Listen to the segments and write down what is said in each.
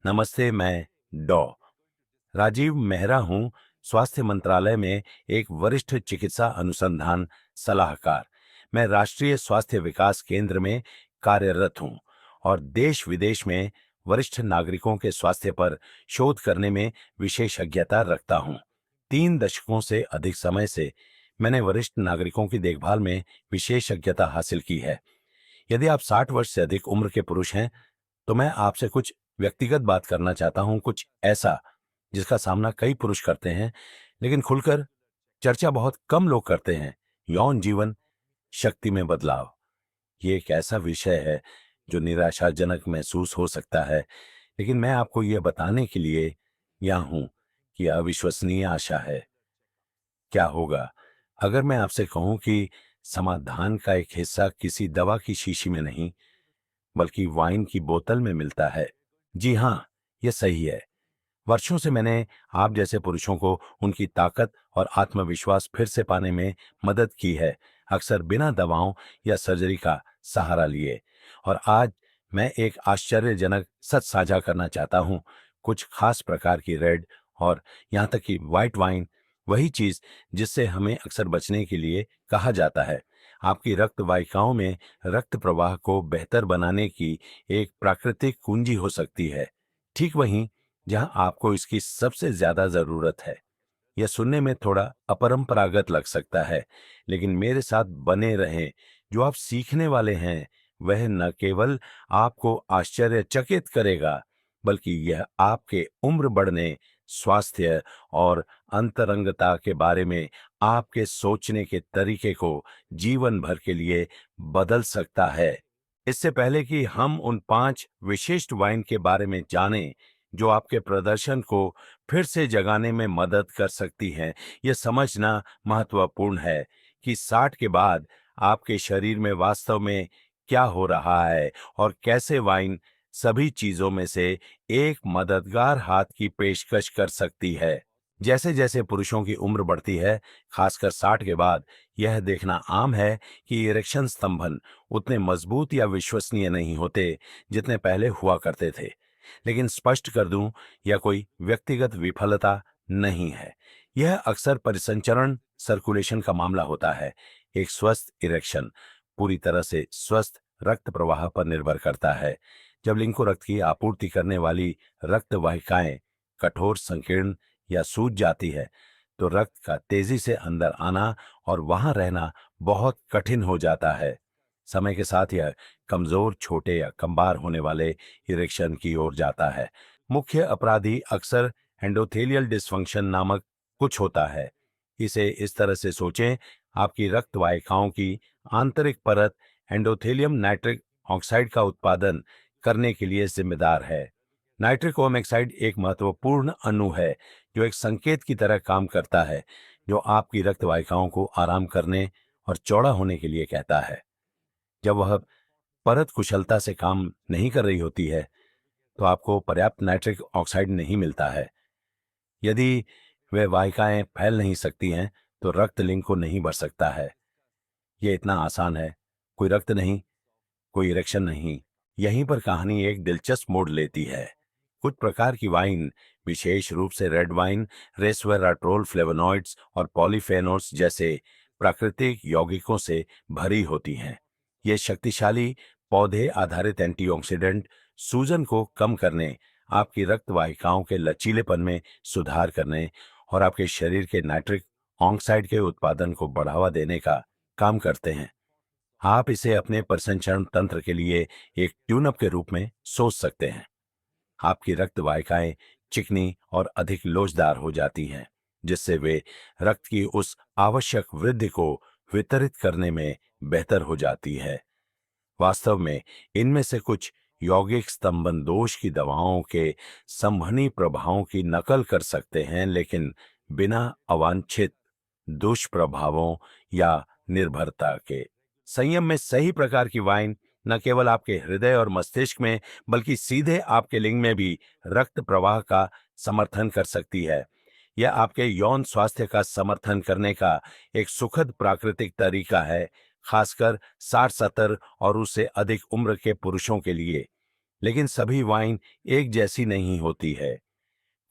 नमस्ते, मैं डॉ. राजीव मेहरा हूँ, स्वास्थ्य मंत्रालय में एक वरिष्ठ चिकित्सा अनुसंधान सलाहकार। मैं राष्ट्रीय स्वास्थ्य विकास केंद्र में कार्यरत हूँ और देश विदेश में वरिष्ठ नागरिकों के स्वास्थ्य पर शोध करने में विशेषज्ञता रखता हूँ। 3 दशकों से अधिक समय से मैंने वरिष्ठ नागरिकों की देखभाल में विशेषज्ञता हासिल की है। यदि आप 60 वर्ष से अधिक उम्र के पुरुष हैं, तो मैं आपसे कुछ व्यक्तिगत बात करना चाहता हूं, कुछ ऐसा जिसका सामना कई पुरुष करते हैं, लेकिन खुलकर चर्चा बहुत कम लोग करते हैं। यौन जीवन शक्ति में बदलाव। ये एक ऐसा विषय है जो निराशाजनक महसूस हो सकता है, लेकिन मैं आपको यह बताने के लिए यहाँ हूं कि अविश्वसनीय आशा है। क्या होगा अगर मैं आपसे कहूं कि समाधान का एक हिस्सा किसी दवा की शीशी में नहीं, बल्कि वाइन की बोतल में मिलता है? जी हाँ, यह सही है। वर्षों से मैंने आप जैसे पुरुषों को उनकी ताकत और आत्मविश्वास फिर से पाने में मदद की है, अक्सर बिना दवाओं या सर्जरी का सहारा लिए। और आज मैं एक आश्चर्यजनक सच साझा करना चाहता हूँ। कुछ खास प्रकार की रेड और यहाँ तक कि व्हाइट वाइन, वही चीज जिससे हमें अक्सर बचने के लिए कहा जाता है, आपकी रक्त वाहिकाओं में रक्त प्रवाह को बेहतर बनाने की एक प्राकृतिक कुंजी हो सकती है, ठीक वहीं जहां आपको इसकी सबसे ज्यादा जरूरत है। यह सुनने में थोड़ा अपरंपरागत लग सकता है, लेकिन मेरे साथ बने रहें। जो आप सीखने वाले हैं वह न केवल आपको आश्चर्यचकित करेगा, बल्कि यह आपके उम्र बढ़ने, स्वास्थ्य और अंतरंगता के बारे में आपके सोचने के तरीके को जीवन भर के लिए बदल सकता है। इससे पहले कि हम उन 5 विशिष्ट वाइन के बारे में जानें जो आपके प्रदर्शन को फिर से जगाने में मदद कर सकती हैं, यह समझना महत्वपूर्ण है कि 60 के बाद आपके शरीर में वास्तव में क्या हो रहा है और कैसे वाइन सभी चीजों में से एक मददगार हाथ की पेशकश कर सकती है। जैसे जैसे पुरुषों की उम्र बढ़ती है, खासकर 60 के बाद, यह देखना आम है कि इरेक्शन स्तंभन उतने मजबूत या विश्वसनीय नहीं होते जितने पहले हुआ करते थे। लेकिन स्पष्ट कर दूं, यह कोई व्यक्तिगत विफलता नहीं है। यह अक्सर परिसंचरण सर्कुलेशन का मामला होता है। एक स्वस्थ इरेक्शन पूरी तरह से स्वस्थ रक्त प्रवाह पर निर्भर करता है। जब लिंग को रक्त की आपूर्ति करने वाली रक्त वाहिकाएं कठोर, संकीर्ण या सूज जाती है, तो रक्त का तेजी से अंदर आना और वहां रहना बहुत कठिन हो जाता है। समय के साथ यह कमजोर, छोटे या कंबार होने वाले इरेक्शन की ओर जाता है। मुख्य अपराधी अक्सर एंडोथेलियल डिस्फंक्शन नामक कुछ होता है। इसे इस तरह से सोचें, आपकी रक्त वाहिकाओं की आंतरिक परत एंडोथेलियम नाइट्रिक ऑक्साइड का उत्पादन करने के लिए जिम्मेदार है। नाइट्रिक ऑक्साइड एक महत्वपूर्ण अणु है जो एक संकेत की तरह काम करता है, जो आपकी रक्त वाहिकाओं को आराम करने और चौड़ा होने के लिए कहता है। जब वह परत कुशलता से काम नहीं कर रही होती है, तो आपको पर्याप्त नाइट्रिक ऑक्साइड नहीं मिलता है। यदि वे वाहिकाएं फैल नहीं सकती हैं, तो रक्त लिंग को नहीं बढ़ सकता है। यह इतना आसान है। कोई रक्त नहीं, कोई इरेक्शन नहीं। यहीं पर कहानी एक दिलचस्प मोड़ लेती है। कुछ प्रकार की वाइन, विशेष रूप से रेड वाइन, रेसवेराट्रोल, फ्लेवोनॉइड्स और पॉलीफेनोल्स जैसे प्राकृतिक यौगिकों से भरी होती हैं। ये शक्तिशाली पौधे आधारित एंटीऑक्सीडेंट सूजन को कम करने, आपकी रक्त वाहिकाओं के लचीलेपन में सुधार करने और आपके शरीर के नाइट्रिक ऑक्साइड के उत्पादन को बढ़ावा देने का काम करते हैं। आप इसे अपने प्रसंचरण तंत्र के लिए एक ट्यूनअप के रूप में सोच सकते हैं। आपकी रक्त वाहिकाएं चिकनी और अधिक लोचदार हो जाती हैं, जिससे वे रक्त की उस आवश्यक वृद्धि को वितरित करने में बेहतर हो जाती है। वास्तव में इनमें से कुछ यौगिक स्तंभन दोष की दवाओं के संवहनी प्रभावों की नकल कर सकते हैं, लेकिन बिना अवांछित दुष्प्रभावों या निर्भरता के। संयम में सही प्रकार की वाइन न केवल आपके हृदय और मस्तिष्क में, बल्कि सीधे आपके लिंग में भी रक्त प्रवाह का समर्थन कर सकती है। यह आपके यौन स्वास्थ्य का समर्थन करने का एक सुखद प्राकृतिक तरीका है, खासकर 60, 70 और उससे अधिक उम्र के पुरुषों के लिए। लेकिन सभी वाइन एक जैसी नहीं होती है।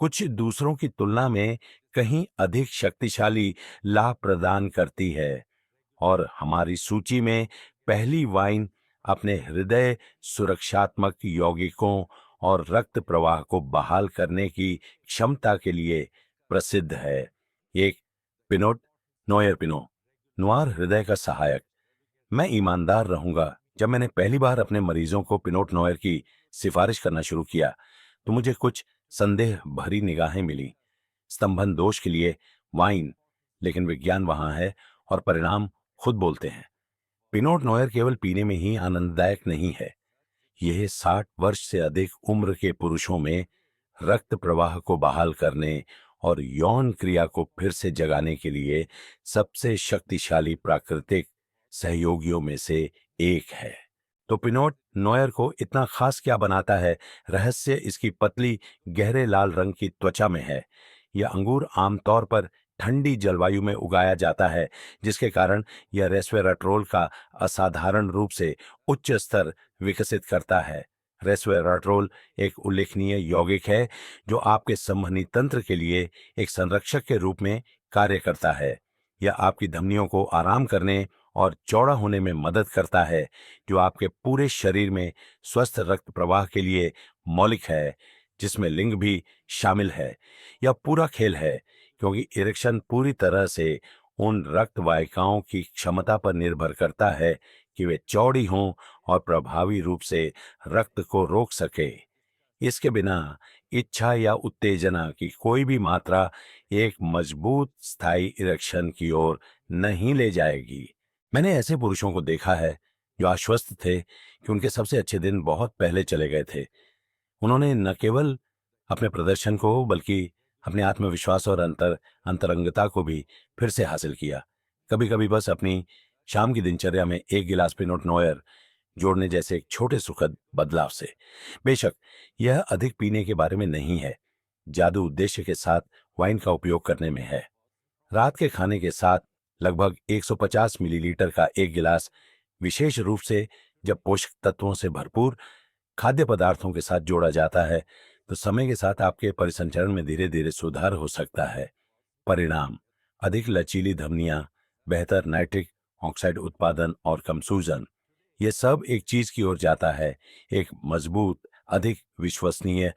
कुछ दूसरों की तुलना में कहीं अधिक शक्तिशाली लाभ प्रदान करती है और हमारी सूची में पहली वाइन अपने हृदय सुरक्षात्मक यौगिकों और रक्त प्रवाह को बहाल करने की क्षमता के लिए प्रसिद्ध है। एक पिनोट नोयर पिनो नोयर हृदय का सहायक। मैं ईमानदार रहूंगा, जब मैंने पहली बार अपने मरीजों को पिनोट नोयर की सिफारिश करना शुरू किया तो मुझे कुछ संदेह भरी निगाहें मिली। स्तंभन दोष के लिए वाइन, लेकिन विज्ञान वहां है और परिणाम खुद बोलते हैं। पिनोट नोयर केवल पीने में ही आनंददायक नहीं है, यह 60 वर्ष से अधिक उम्र के पुरुषों में रक्त प्रवाह को बहाल करने और यौन क्रिया को फिर से जगाने के लिए सबसे शक्तिशाली प्राकृतिक सहयोगियों में से एक है। तो पिनोट नोयर को इतना खास क्या बनाता है? रहस्य इसकी पतली गहरे लाल रंग की त्वचा में है। यह अंगूर आमतौर पर ठंडी जलवायु में उगाया जाता है, जिसके कारण यह रेस्वेराट्रोल का असाधारण रूप से उच्च स्तर विकसित करता है। रेस्वेराट्रोल एक उल्लेखनीय यौगिक है जो आपके संवहनी तंत्र के लिए एक संरक्षक के रूप में कार्य करता है। यह आपकी धमनियों को आराम करने और चौड़ा होने में मदद करता है, जो आपके पूरे शरीर में स्वस्थ रक्त प्रवाह के लिए मौलिक है, जिसमें लिंग भी शामिल है। यह पूरा खेल है, क्योंकि इरेक्शन पूरी तरह से उन रक्त वाहिकाओं की क्षमता पर निर्भर करता है कि वे चौड़ी हों और प्रभावी रूप से रक्त को रोक सके। इसके बिना इच्छा या उत्तेजना की कोई भी मात्रा एक मजबूत स्थायी इरेक्शन की ओर नहीं ले जाएगी। मैंने ऐसे पुरुषों को देखा है जो आश्वस्त थे कि उनके सबसे अच्छे दिन बहुत पहले चले गए थे। उन्होंने न केवल अपने प्रदर्शन को बल्कि अपने आत्मविश्वास और अंतरंगता को भी फिर से हासिल किया। कभी कभी बस अपनी शाम की दिनचर्या में एक गिलास पिनोट नोयर जोड़ने जैसे एक छोटे सुखद बदलाव से। बेशक यह अधिक पीने के बारे में नहीं है, जादू उद्देश्य के साथ वाइन का उपयोग करने में है। रात के खाने के साथ लगभग 150 मिलीलीटर का एक गिलास, विशेष रूप से जब पोषक तत्वों से भरपूर खाद्य पदार्थों के साथ जोड़ा जाता है, तो समय के साथ आपके परिसंचरण में धीरे धीरे सुधार हो सकता है। परिणाम: अधिक लचीली धमनियां, बेहतर नाइट्रिक ऑक्साइड उत्पादन और कम सूजन। ये सब एक चीज की ओर जाता है, एक मजबूत, अधिक विश्वसनीय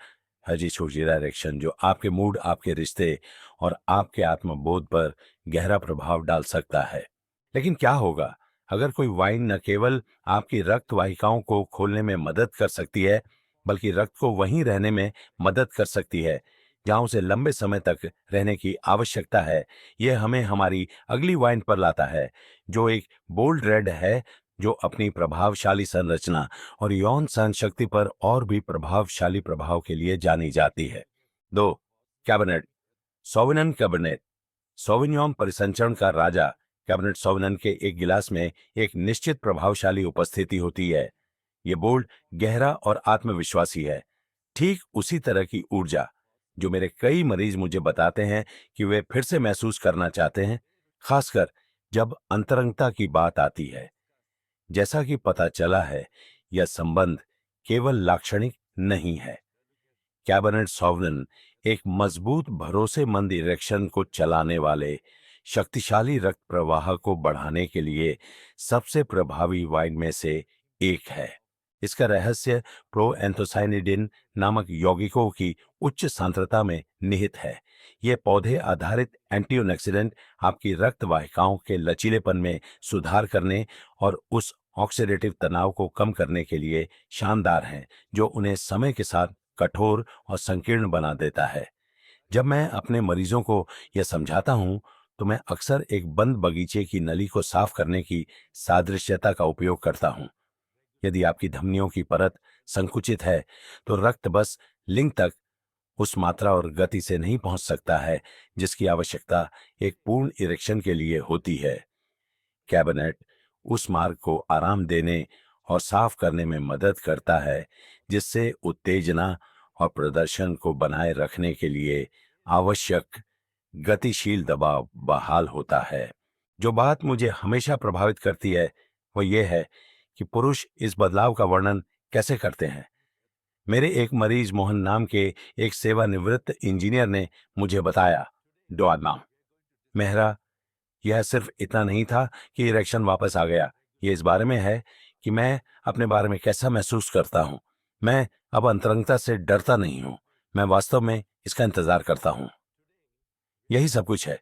हजीशोजीरा इरेक्शन, जो आपके मूड, आपके रिश्ते और आपके आत्मबोध पर गहरा प्रभाव डाल सकता है। लेकिन क्या होगा अगर कोई वाइन न केवल आपकी रक्त वाहिकाओं को खोलने में मदद कर सकती है, बल्कि रक्त को वहीं रहने में मदद कर सकती है जहां उसे लंबे समय तक रहने की आवश्यकता है। यह हमें हमारी अगली वाइन पर लाता है, जो एक बोल्ड रेड है, जो अपनी प्रभावशाली संरचना और यौन सहनशक्ति पर और भी प्रभावशाली प्रभाव के लिए जानी जाती है। 2. कैबरनेट सॉविग्नन कैबरनेट। सॉविग्नॉन परिसंचरण का राजा। कैबरनेट सॉविग्नन के एक गिलास में एक निश्चित प्रभावशाली उपस्थिति होती है। ये बोल्ड, गहरा और आत्मविश्वासी है। ठीक उसी तरह की ऊर्जा जो मेरे कई मरीज मुझे बताते हैं कि वे फिर से महसूस करना चाहते हैं, खासकर जब अंतरंगता की बात आती है। जैसा कि पता चला है, यह संबंध केवल लाक्षणिक नहीं है। कैबरनेट सॉविग्नन एक मजबूत, भरोसेमंद इरेक्शन को चलाने वाले, शक्तिशाली रक्त प्रवाह को बढ़ाने के लिए सबसे प्रभावी वाइन में से एक है। इसका रहस्य प्रोएंथोसाइनिडिन नामक यौगिकों की उच्च सांद्रता में निहित है। ये पौधे आधारित एंटीऑक्सीडेंट आपकी रक्त वाहिकाओं के लचीलेपन में सुधार करने और उस ऑक्सीडेटिव तनाव को कम करने के लिए शानदार हैं, जो उन्हें समय के साथ कठोर और संकीर्ण बना देता है। जब मैं अपने मरीजों को यह समझाता हूं, तो मैं अक्सर एक बंद बगीचे की नली को साफ करने की सादृश्यता का उपयोग करता हूं। यदि आपकी धमनियों की परत संकुचित है, तो रक्त बस लिंग तक उस मात्रा और गति से नहीं पहुंच सकता है जिसकी आवश्यकता एक पूर्ण इरेक्शन के लिए होती है। कैबरनेट उस मार्ग को आराम देने और साफ करने में मदद करता है, जिससे उत्तेजना और प्रदर्शन को बनाए रखने के लिए आवश्यक गतिशील दबाव बहाल होता है। जो बात मुझे हमेशा प्रभावित करती है, वो ये है कि पुरुष इस बदलाव का वर्णन कैसे करते हैं। मेरे एक मरीज मोहन नाम के एक सेवानिवृत्त इंजीनियर ने मुझे बताया, डॉ मेहरा, यह सिर्फ इतना नहीं था कि इरेक्शन वापस आ गया। ये इस बारे में है कि मैं अपने बारे में कैसा महसूस करता हूं। मैं अब अंतरंगता से डरता नहीं हूं। मैं वास्तव में इसका इंतजार करता हूं। यही सब कुछ है।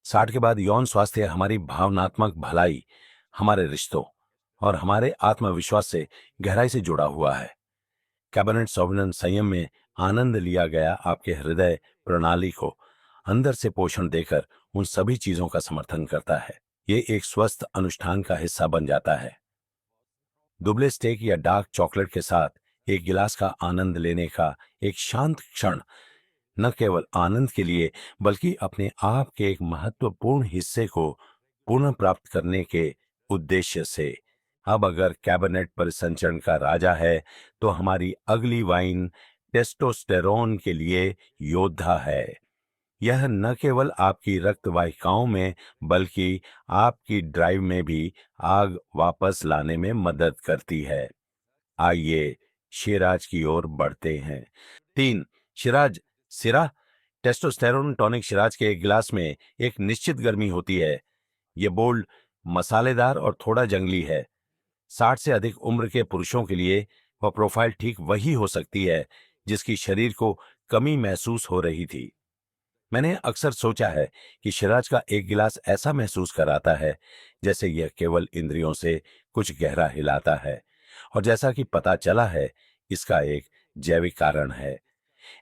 60 के बाद यौन स्वास्थ्य हमारी भावनात्मक भलाई, हमारे रिश्तों और हमारे आत्मविश्वास से गहराई से जुड़ा हुआ है। कैबिनेट सोवरेन संयम में आनंद लिया गया आपके हृदय प्रणाली को अंदर से पोषण देकर उन सभी चीजों का समर्थन करता है। ये एक स्वस्थ अनुष्ठान का हिस्सा बन जाता है। दुबले स्टेक या डार्क चॉकलेट के साथ एक गिलास का आनंद लेने का एक शांत क्षण न केवल आनंद के लिए बल्कि अपने आप के एक महत्वपूर्ण हिस्से को पुनः प्राप्त करने के उद्देश्य से। अब अगर कैबिनेट परिसंचरण का राजा है तो हमारी अगली वाइन टेस्टोस्टेरोन के लिए योद्धा है। यह न केवल आपकी रक्त वाहिकाओं में बल्कि आपकी ड्राइव में भी आग वापस लाने में मदद करती है। आइए शिराज की ओर बढ़ते हैं। 3 शिराज सिरा। टेस्टोस्टेरोन टॉनिक शिराज के एक गिलास में एक निश्चित गर्मी होती है। ये बोल्ड, मसालेदार और थोड़ा जंगली है। 60 से अधिक उम्र के पुरुषों के लिए वह प्रोफाइल ठीक वही हो सकती है जिसकी शरीर को कमी महसूस हो रही थी। मैंने अक्सर सोचा है कि शिराज का एक गिलास ऐसा महसूस कराता है जैसे यह केवल इंद्रियों से कुछ गहरा हिलाता है, और जैसा कि पता चला है इसका एक जैविक कारण है।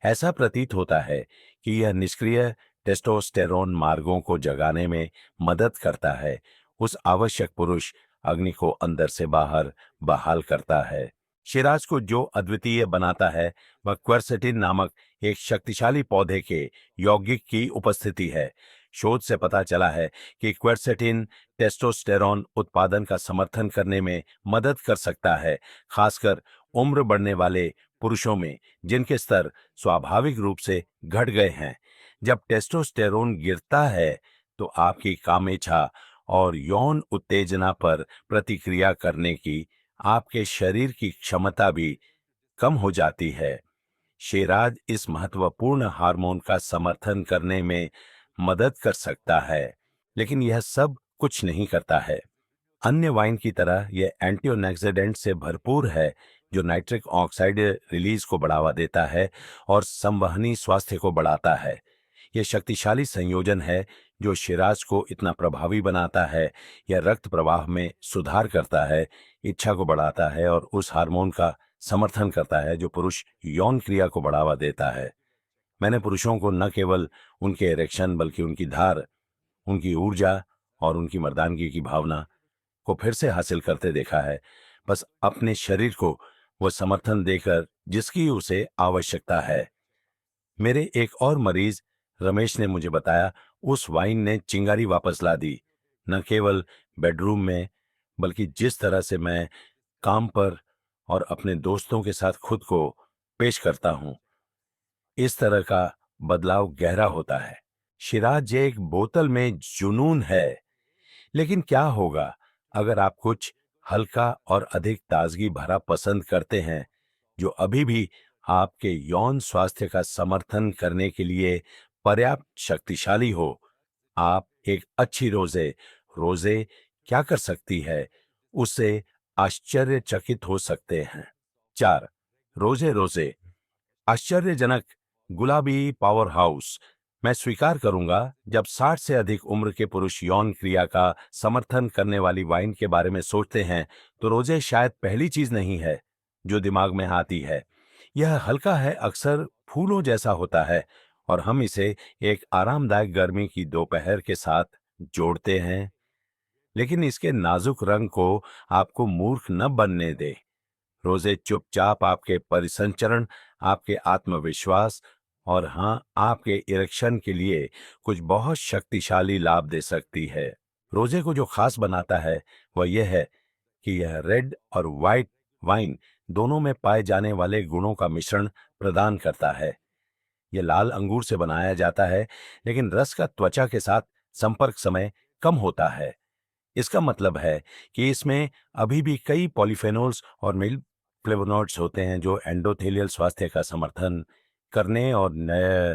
ऐसा प्रतीत होता है कि यह निष्क्रिय टेस्टोस्टेरोन मार्गों को जगाने में मदद करता है, उस आवश्यक पुरुष अग्नि को अंदर से बाहर बहाल करता है। शिराज को जो अद्वितीय बनाता है वह क्वेरसेटिन नामक एक शक्तिशाली पौधे के यौगिक की उपस्थिति है। शोध से पता चला है कि क्वेरसेटिन टेस्टोस्टेरोन उत्पादन का समर्थन करने में मदद कर सकता है, खासकर उम्र बढ़ने वाले पुरुषों में जिनके स्तर स्वाभाविक रूप से घट गए हैं। जब टेस्टोस्टेरोन गिरता है तो आपकी कामेच्छा और यौन उत्तेजना पर प्रतिक्रिया करने की आपके शरीर की क्षमता भी कम हो जाती है। शिराज इस महत्वपूर्ण हार्मोन का समर्थन करने में मदद कर सकता है, लेकिन यह सब कुछ नहीं करता है। अन्य वाइन की तरह यह एंटीऑक्सीडेंट से भरपूर है जो नाइट्रिक ऑक्साइड रिलीज को बढ़ावा देता है और संवहनी स्वास्थ्य को बढ़ाता है। यह शक्तिशाली संयोजन है जो शिराज को इतना प्रभावी बनाता है। यह रक्त प्रवाह में सुधार करता है, इच्छा को बढ़ाता है और उस हार्मोन का समर्थन करता है जो पुरुष यौन क्रिया को बढ़ावा देता है। मैंने पुरुषों को न केवल उनके इरेक्शन बल्कि उनकी धार, उनकी ऊर्जा और उनकी मर्दानगी की भावना को फिर से हासिल करते देखा है, बस अपने शरीर को वह समर्थन देकर जिसकी उसे आवश्यकता है। मेरे एक और मरीज रमेश ने मुझे बताया, उस वाइन ने चिंगारी वापस ला दी, न केवल बेडरूम में बल्कि जिस तरह से मैं काम पर और अपने दोस्तों के साथ खुद को पेश करता हूं। इस तरह का बदलाव गहरा होता है। शिराज एक बोतल में जुनून है, लेकिन क्या होगा अगर आप कुछ हल्का और अधिक ताजगी भरा पसंद करते हैं जो अभी भी आपके यौन स्वास्थ्य का समर्थन करने के लिए पर्याप्त शक्तिशाली हो। आप एक अच्छी रोजे रोजे क्या कर सकती है उससे आश्चर्यचकित हो सकते हैं। 4 रोजे रोजे आश्चर्यजनक गुलाबी पावर हाउस। मैं स्वीकार करूंगा, जब 60 से अधिक उम्र के पुरुष यौन क्रिया का समर्थन करने वाली वाइन के बारे में सोचते हैं तो रोजे शायद पहली चीज नहीं है जो दिमाग में आती है। यह हल्का है, अक्सर फूलों जैसा होता है और हम इसे एक आरामदायक गर्मी की दोपहर के साथ जोड़ते हैं, लेकिन इसके नाजुक रंग को आपको मूर्ख न बनने दे। रोजे चुपचाप आपके परिसंचरण, आपके आत्मविश्वास और हाँ, आपके इरेक्शन के लिए कुछ बहुत शक्तिशाली लाभ दे सकती है। रोजे को जो खास बनाता है वह यह है कि यह रेड और व्हाइट वाइन दोनों में पाए जाने वाले गुणों का मिश्रण प्रदान करता है। यह लाल अंगूर से बनाया जाता है, लेकिन रस का त्वचा के साथ संपर्क समय कम होता है। इसका मतलब है कि इसमें अभी भी कई पॉलीफेनोल्स और फ्लेवोनॉइड्स होते हैं जो एंडोथेलियल स्वास्थ्य का समर्थन करने और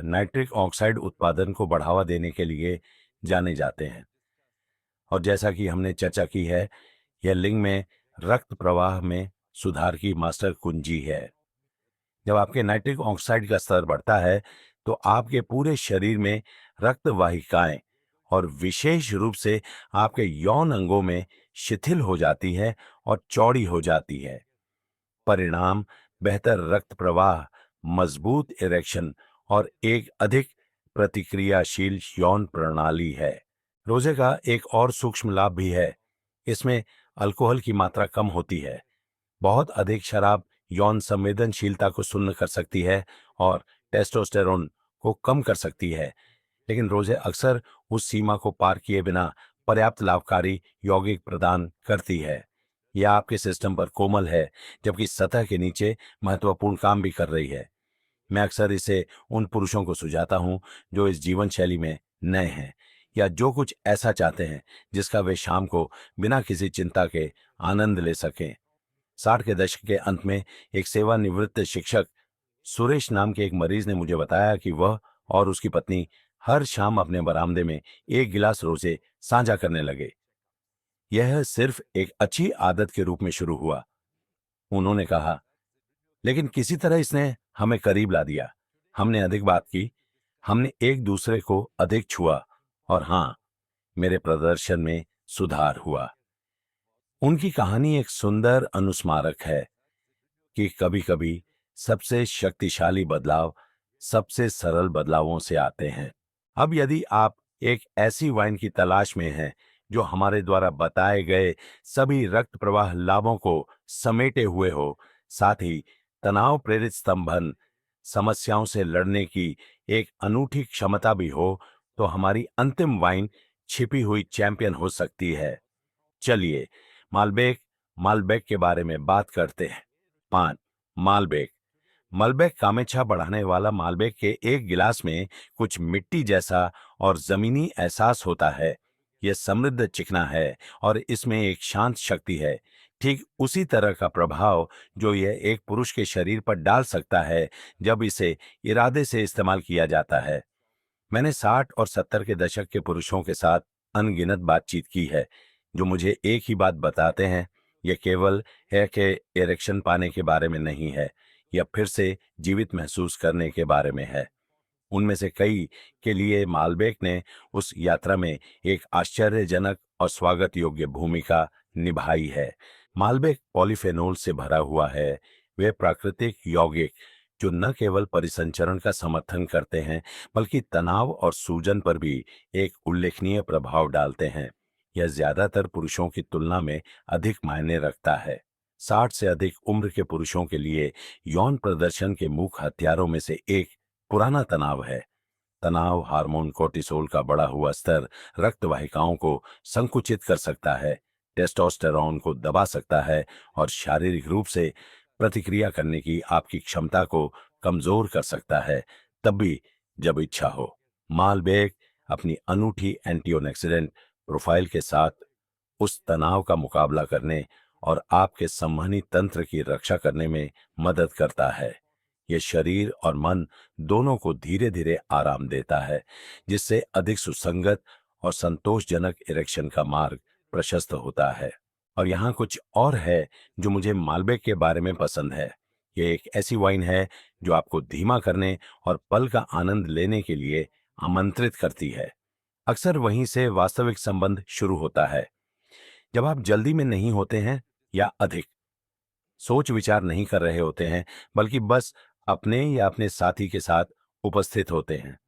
नाइट्रिक ऑक्साइड उत्पादन को बढ़ावा देने के लिए जाने जाते हैं। और जैसा कि हमने चर्चा की है, यह लिंग में रक्त प्रवाह में सुधार की मास्टर कुंजी है। जब आपके नाइट्रिक ऑक्साइड का स्तर बढ़ता है तो आपके पूरे शरीर में रक्त वाहिकाएं और विशेष रूप से आपके यौन अंगों में शिथिल हो जाती है और चौड़ी हो जाती है। परिणाम बेहतर रक्त प्रवाह, मजबूत इरेक्शन और एक अधिक प्रतिक्रियाशील यौन प्रणाली है। रोजे का एक और सूक्ष्म लाभ भी है। इसमें अल्कोहल की मात्रा कम होती है। बहुत अधिक शराब यौन संवेदनशीलता को शून्य कर सकती है और टेस्टोस्टेरोन को कम कर सकती है, लेकिन रोजे अक्सर उस सीमा को पार किए बिना पर्याप्त लाभकारी यौगिक प्रदान करती है। यह आपके सिस्टम पर कोमल है, जबकि सतह के नीचे महत्वपूर्ण काम भी कर रही है। मैं अक्सर इसे उन पुरुषों को सुझाता हूं जो इस जीवन शैली में नए हैं या जो कुछ ऐसा चाहते हैं जिसका वे शाम को बिना किसी चिंता के आनंद ले सकें। 60 के दशक के अंत में एक सेवानिवृत्त शिक्षक सुरेश नाम के एक मरीज ने मुझे बताया कि वह और उसकी पत्नी हर शाम अपने बरामदे में एक गिलास रोजे साझा करने लगे। यह सिर्फ एक अच्छी आदत के रूप में शुरू हुआ, उन्होंने कहा, लेकिन किसी तरह इसने हमें करीब ला दिया। हमने अधिक बात की, हमने एक दूसरे को अधिक छुआ और हां, मेरे प्रदर्शन में सुधार हुआ। उनकी कहानी एक सुंदर अनुस्मारक है कि कभी-कभी सबसे शक्तिशाली बदलाव सबसे सरल बदलावों से आते हैं। अब यदि आप एक ऐसी वाइन की तलाश में हैं जो हमारे द्वारा बताए गए सभी रक्त प्रवाह लाभों को समेटे हुए हो, साथ ही तनाव प्रेरित स्तंभन समस्याओं से लड़ने की एक अनूठी क्षमता भी हो, तो हमारी अंतिम वाइन छिपी हुई चैंपियन हो सकती है। चलिए मालबेक मालबेक के बारे में बात करते हैं। 5 मालबेक मलबेक कामेच्छा बढ़ाने वाला मालबेक के एक गिलास में कुछ मिट्टी जैसा और जमीनी एहसास होता है। यह समृद्ध चिकना है और इसमें एक शांत शक्ति है, ठीक उसी तरह का प्रभाव जो यह एक पुरुष के शरीर पर डाल सकता है जब इसे इरादे से इस्तेमाल किया जाता है। मैंने 60 और 70 के दशक के पुरुषों के साथ अनगिनत बातचीत की है जो मुझे एक ही बात बताते हैं, यह केवल है कि इरेक्शन पाने के बारे में नहीं है या फिर से जीवित महसूस करने के बारे में है। उनमें से कई के लिए मालबेक ने उस यात्रा में एक आश्चर्यजनक और स्वागत योग्य भूमिका निभाई है। मालबेक पॉलीफेनोल से भरा हुआ है। वे प्राकृतिक यौगिक जो न केवल परिसंचरण का समर्थन करते हैं बल्कि तनाव और सूजन पर भी एक उल्लेखनीय प्रभाव डालते हैं। यह ज्यादातर पुरुषों की तुलना में अधिक मायने रखता है। 60 से अधिक उम्र के पुरुषों के लिए यौन प्रदर्शन के मुख्य हथियारों में से एक पुराना तनाव है। तनाव हार्मोन कोर्टिसोल का बढ़ा हुआ स्तर रक्त वाहिकाओं को संकुचित कर सकता है, टेस्टोस्टेरोन को दबा सकता है और शारीरिक रूप से प्रतिक्रिया करने की आपकी क्षमता को कमजोर कर सकता है, तब भी जब इच्छा हो। मालबेक अपनी अनूठी एंटीऑक्सीडेंट प्रोफाइल के साथ उस तनाव का मुकाबला करने और आपके संवहनी तंत्र की रक्षा करने में मदद करता है। यह शरीर और मन दोनों को धीरे धीरे आराम देता है, जिससे अधिक सुसंगत और संतोषजनक इरेक्शन का मार्ग प्रशस्त होता है। और यहाँ कुछ और है जो मुझे मालबेक के बारे में पसंद है। यह एक ऐसी वाइन है जो आपको धीमा करने और पल का आनंद लेने के लिए आमंत्रित करती है। अक्सर वहीं से वास्तविक संबंध शुरू होता है, जब आप जल्दी में नहीं होते हैं या अधिक सोच विचार नहीं कर रहे होते हैं, बल्कि बस अपने या अपने साथी के साथ उपस्थित होते हैं।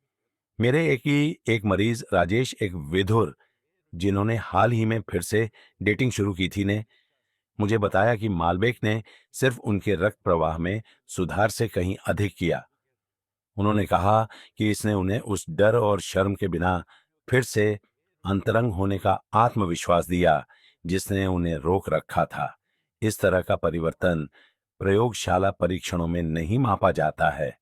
मेरे एक मरीज राजेश, एक विधुर जिन्होंने हाल ही में फिर से डेटिंग शुरू की थी, ने मुझे बताया कि मालबेक ने सिर्फ उनके रक्त प्रवाह में सुधार से कहीं अधिक किया। उन्होंने कहा कि इसने उन्हें उस डर और शर्म के बिना फिर से अंतरंग होने का आत्मविश्वास दिया जिसने उन्हें रोक रखा था। इस तरह का परिवर्तन प्रयोगशाला परीक्षणों में नहीं मापा जाता है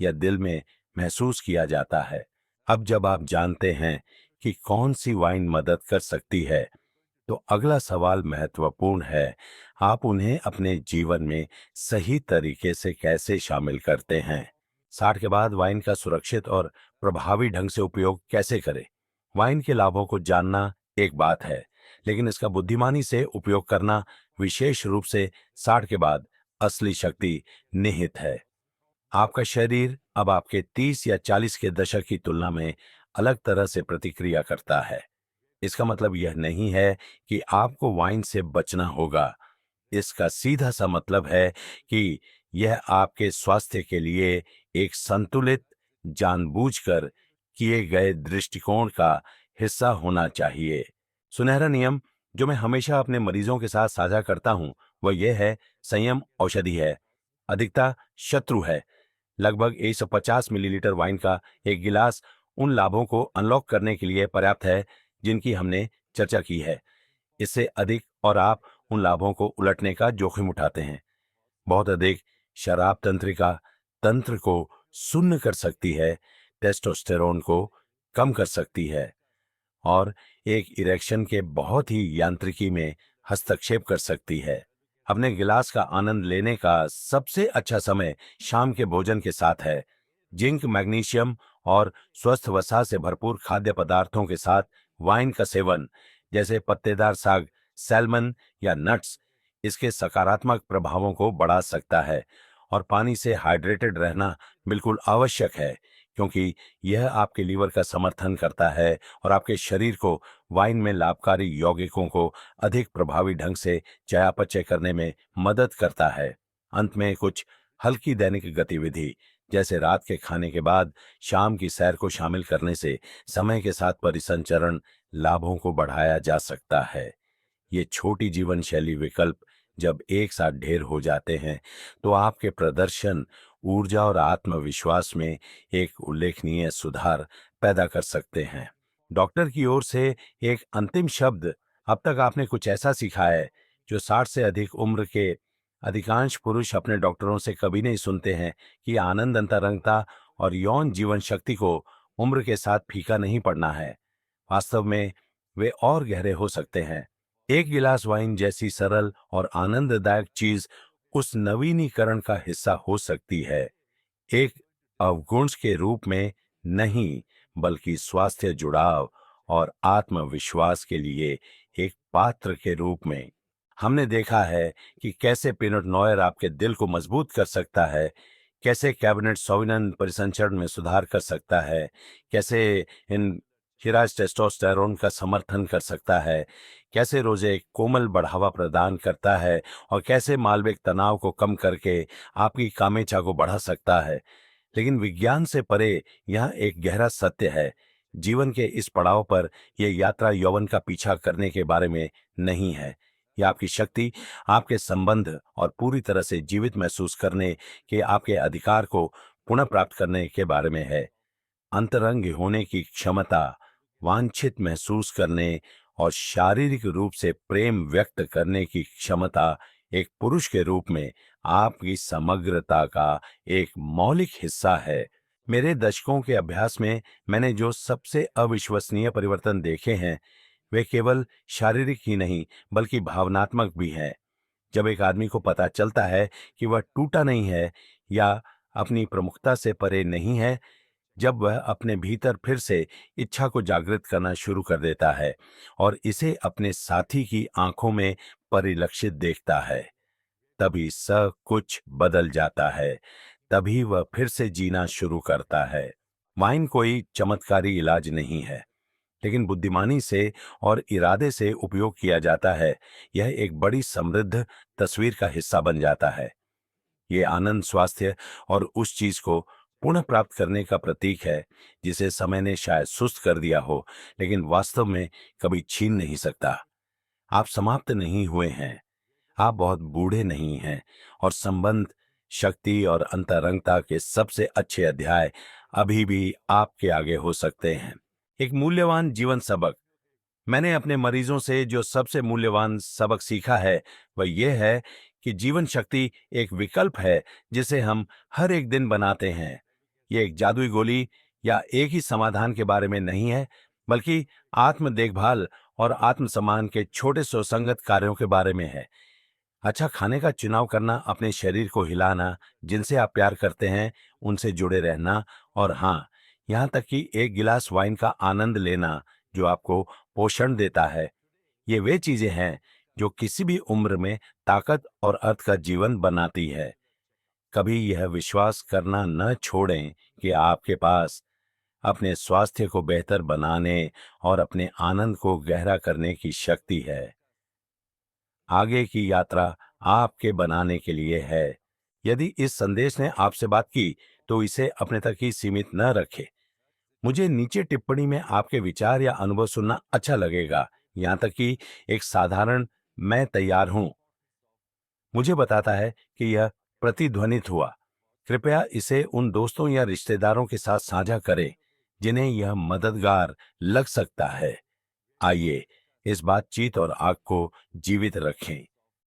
या दिल में महसूस किया जाता है। अब जब आप जानते हैं कि कौन सी वाइन मदद कर सकती है, तो अगला सवाल महत्वपूर्ण है। आप उन्हें अपने जीवन में सही तरीके से कैसे शामिल करते हैं? 60 के बाद वाइन का सुरक्षित और प्रभावी ढंग से उपयोग कैसे करें? वाइन के लाभों को जानना एक बात है, लेकिन इसका बुद्धिमानी से उपयोग करना, विशेष रूप से 60 के बाद, असली शक्ति निहित है। आपका शरीर अब आपके 30 या 40 के दशक की तुलना में अलग तरह से प्रतिक्रिया करता है। इसका मतलब यह नहीं है कि आपको वाइन से बचना होगा। इसका सीधा सा मतलब है कि यह आपके स्वास्थ्य के लिए एक संतुलित, जानबूझकर किए गए दृष्टिकोण का हिस्सा होना चाहिए। सुनहरा नियम जो मैं हमेशा अपने मरीजों के साथ साझा करता हूं, वह यह है: संयम औषधि है, अधिकता शत्रु है। लगभग 150 मिलीलीटर वाइन का एक गिलास उन लाभों को अनलॉक करने के लिए पर्याप्त है जिनकी हमने चर्चा की है। इससे अधिक और आप उन लाभों को उलटने का जोखिम उठाते हैं। बहुत अधिक शराब तंत्रिका तंत्र को सुन्न कर सकती है, टेस्टोस्टेरोन को कम कर सकती है और एक इरेक्शन के बहुत ही यांत्रिकी में हस्तक्षेप कर सकती है। अपने गिलास का आनंद लेने का सबसे अच्छा समय शाम के भोजन के साथ है। जिंक, मैग्नीशियम और स्वस्थ वसा से भरपूर खाद्य पदार्थों के साथ वाइन का सेवन, जैसे पत्तेदार साग, सैल्मन या नट्स, इसके सकारात्मक प्रभावों को बढ़ा सकता है। और पानी से हाइड्रेटेड रहना बिल्कुल आवश्यक है, क्योंकि यह आपके लीवर का समर्थन करता है और आपके शरीर को वाइन में लाभकारी यौगिकों को अधिक प्रभावी ढंग से चयापचय करने में मदद करता है। अंत में कुछ हल्की दैनिक गतिविधि, जैसे रात के खाने के बाद शाम की सैर को शामिल करने से समय के साथ परिसंचरण लाभों को बढ़ाया जा सकता है। ये छोटी जीवन शैली विकल्प जब एक साथ ढेर हो जाते हैं, तो आपके प्रदर्शन, ऊर्जा और आत्मविश्वास में एक उल्लेखनीय सुधार पैदा कर सकते हैं। डॉक्टर की ओर से एक अंतिम शब्द: अब तक आपने कुछ ऐसा सीखा है जो 60 से अधिक उम्र के अधिकांश पुरुष अपने डॉक्टरों से कभी नहीं सुनते हैं, कि आनंद, अंतरंगता और यौन जीवन शक्ति को उम्र के साथ फीका नहीं पड़ना है। वास्तव में वे और गहरे हो सकते हैं। एक गिलास वाइन जैसी सरल और आनंददायक चीज उस नवीनीकरण का हिस्सा हो सकती है, एक अवगुण के रूप में नहीं, बल्कि स्वास्थ्य, जुड़ाव और आत्मविश्वास के लिए एक पात्र के रूप में। हमने देखा है कि कैसे पिनोट नॉयर आपके दिल को मजबूत कर सकता है, कैसे कैबिनेट सॉविग्नन परिसंचरण में सुधार कर सकता है, कैसे इन शिराज टेस्टोस्टेरोन का समर्थन कर सकता है, कैसे रोजे एक कोमल बढ़ावा प्रदान करता है और कैसे मालविक तनाव को कम करके आपकी कामेचा को बढ़ा सकता है। लेकिन विज्ञान से परे यहाँ एक गहरा सत्य है। जीवन के इस पड़ाव पर यह यात्रा यौवन का पीछा करने के बारे में नहीं है। यह आपकी शक्ति, आपके संबंध और पूरी तरह से जीवित महसूस करने के आपके अधिकार को पुनः प्राप्त करने के बारे में है। अंतरंग होने की क्षमता, वांछित महसूस करने और शारीरिक रूप से प्रेम व्यक्त करने की क्षमता एक पुरुष के रूप में आपकी समग्रता का एक मौलिक हिस्सा है। मेरे दशकों के अभ्यास में मैंने जो सबसे अविश्वसनीय परिवर्तन देखे हैं, वे केवल शारीरिक ही नहीं बल्कि भावनात्मक भी हैं। जब एक आदमी को पता चलता है कि वह टूटा नहीं है या अपनी प्रमुखता से परे नहीं है, जब वह अपने भीतर फिर से इच्छा को जागृत करना शुरू कर देता है और इसे अपने साथी की आंखों में परिलक्षित देखता है, तभी सब कुछ बदल जाता है। तभी वह फिर से जीना शुरू करता है। वाइन कोई चमत्कारी इलाज नहीं है, लेकिन बुद्धिमानी से और इरादे से उपयोग किया जाता है, यह एक बड़ी समृद्ध तस्वीर का हिस्सा बन जाता है। ये आनंद, स्वास्थ्य और उस चीज को पुनः प्राप्त करने का प्रतीक है जिसे समय ने शायद सुस्त कर दिया हो, लेकिन वास्तव में कभी छीन नहीं सकता। आप समाप्त नहीं हुए हैं, आप बहुत बूढ़े नहीं हैं, और संबंध, शक्ति और अंतरंगता के सबसे अच्छे अध्याय अभी भी आपके आगे हो सकते हैं। एक मूल्यवान जीवन सबक: मैंने अपने मरीजों से जो सबसे मूल्यवान सबक सीखा है वह यह है कि जीवन शक्ति एक विकल्प है जिसे हम हर एक दिन बनाते हैं। यह एक जादुई गोली या एक ही समाधान के बारे में नहीं है, बल्कि आत्म देखभाल और आत्मसम्मान के छोटे सुसंगत कार्यों के बारे में है। अच्छा खाने का चुनाव करना, अपने शरीर को हिलाना, जिनसे आप प्यार करते हैं उनसे जुड़े रहना, और हाँ, यहाँ तक कि एक गिलास वाइन का आनंद लेना जो आपको पोषण देता है। ये वे चीजें हैं जो किसी भी उम्र में ताकत और अर्थ का जीवन बनाती है। कभी यह विश्वास करना न छोड़ें कि आपके पास अपने स्वास्थ्य को बेहतर बनाने और अपने आनंद को गहरा करने की शक्ति है। आगे की यात्रा आपके बनाने के लिए है। यदि इस संदेश ने आपसे बात की तो इसे अपने तक ही सीमित न रखें। मुझे नीचे टिप्पणी में आपके विचार या अनुभव सुनना अच्छा लगेगा। यहाँ तक कि एक साधारण मैं तैयार हूं मुझे बताता है कि यह प्रतिध्वनित हुआ। कृपया इसे उन दोस्तों या रिश्तेदारों के साथ साझा करें जिन्हें यह मददगार लग सकता है। आइए इस बातचीत और आग को जीवित रखें।